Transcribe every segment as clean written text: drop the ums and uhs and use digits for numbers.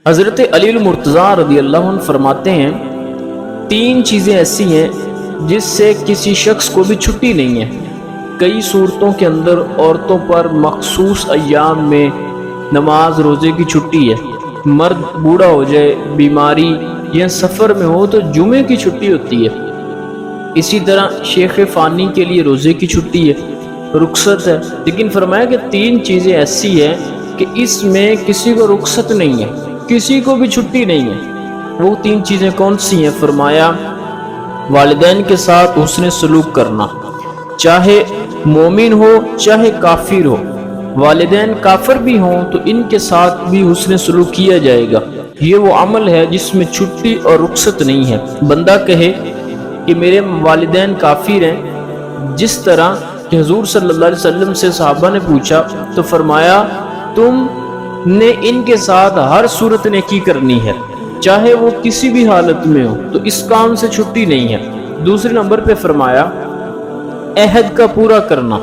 حضرت علی المرتضیٰ رضی اللہ عنہ فرماتے ہیں تین چیزیں ایسی ہیں جس سے کسی شخص کو بھی چھٹی نہیں ہے۔ کئی صورتوں کے اندر عورتوں پر مخصوص ایام میں نماز روزے کی چھٹی ہے۔ مرد بوڑھا ہو جائے، بیماری یا سفر میں ہو تو جمعے کی چھٹی ہوتی ہے۔ اسی طرح شیخ فانی کے لیے روزے کی چھٹی ہے، رخصت ہے۔ لیکن فرمایا کہ تین چیزیں ایسی ہیں کہ اس میں کسی کو رخصت نہیں ہے، کسی کو بھی چھٹی نہیں ہے۔ وہ تین چیزیں کون سی ہیں؟ فرمایا والدین کے ساتھ حسن سلوک کرنا، چاہے مومن ہو چاہے کافر ہو۔ والدین کافر بھی ہوں تو ان کے ساتھ بھی حسن سلوک کیا جائے گا۔ یہ وہ عمل ہے جس میں چھٹی اور رخصت نہیں ہے۔ بندہ کہے کہ میرے والدین کافر ہیں، جس طرح کہ حضور صلی اللہ علیہ وسلم سے صحابہ نے پوچھا تو فرمایا تم نے ان کے ساتھ ہر صورت نیکی کرنی ہے، چاہے وہ کسی بھی حالت میں ہو، تو اس کام سے چھٹی نہیں ہے۔ دوسرے نمبر پہ فرمایا عہد کا پورا کرنا،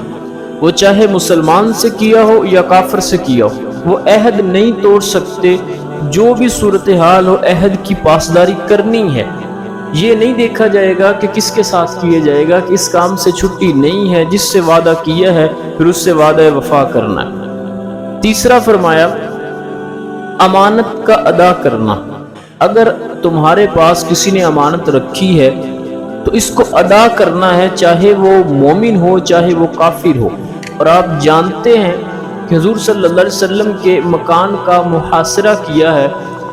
وہ چاہے مسلمان سے کیا ہو یا کافر سے کیا ہو، وہ عہد نہیں توڑ سکتے۔ جو بھی صورتحال ہو عہد کی پاسداری کرنی ہے۔ یہ نہیں دیکھا جائے گا کہ کس کے ساتھ کیا جائے گا کہ اس کام سے چھٹی نہیں ہے، جس سے وعدہ کیا ہے پھر اس سے وعدہ وفا کرنا ہے۔ تیسرا فرمایا امانت کا ادا کرنا۔ اگر تمہارے پاس کسی نے امانت رکھی ہے تو اس کو ادا کرنا ہے، چاہے وہ مومن ہو چاہے وہ کافر ہو۔ اور آپ جانتے ہیں کہ حضور صلی اللہ علیہ وسلم کے مکان کا محاصرہ کیا ہے۔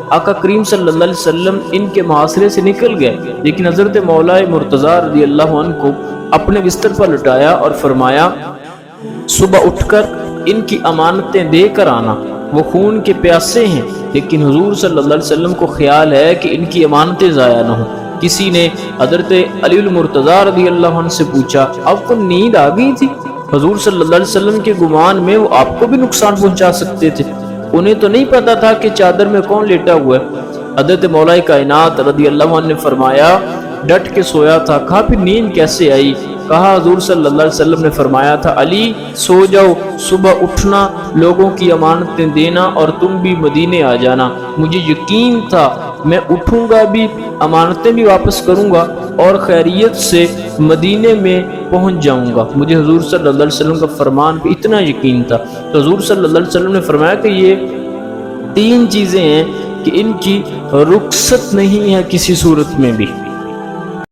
آقا کریم صلی اللہ علیہ وسلم ان کے محاصرے سے نکل گئے، لیکن حضرت مولا مرتضیٰ رضی اللہ عنہ کو اپنے بستر پر لٹایا اور فرمایا صبح اٹھ کر ان کی امانتیں دے کر آنا، وہ خون کے پیاسے ہیں۔ لیکن حضور صلی اللہ علیہ وسلم کو خیال ہے کہ ان کی امانتیں ضائع نہ ہوں۔ کسی نے حضرت علی المرتضیٰ رضی اللہ عنہ سے پوچھا اب کو نیند آ گئی تھی؟ حضور صلی اللہ علیہ وسلم کے گمان میں وہ آپ کو بھی نقصان پہنچا سکتے تھے، انہیں تو نہیں پتا تھا کہ چادر میں کون لیٹا ہوا ہے۔ حضرت مولا کائنات رضی اللہ عنہ نے فرمایا ڈٹ کے سویا تھا۔ کہا پھر نیند کیسے آئی؟ کہا حضور صلی اللہ علیہ وسلم نے فرمایا تھا علی سو جاؤ، صبح اٹھنا، لوگوں کی امانتیں دینا اور تم بھی مدینے آ جانا۔ مجھے یقین تھا میں اٹھوں گا بھی، امانتیں بھی واپس کروں گا اور خیریت سے مدینے میں پہنچ جاؤں گا۔ مجھے حضور صلی اللہ علیہ وسلم کا فرمان پہ اتنا یقین تھا۔ تو حضور صلی اللہ علیہ وسلم نے فرمایا کہ یہ تین چیزیں ہیں کہ ان کی رخصت نہیں ہے کسی صورت میں بھی۔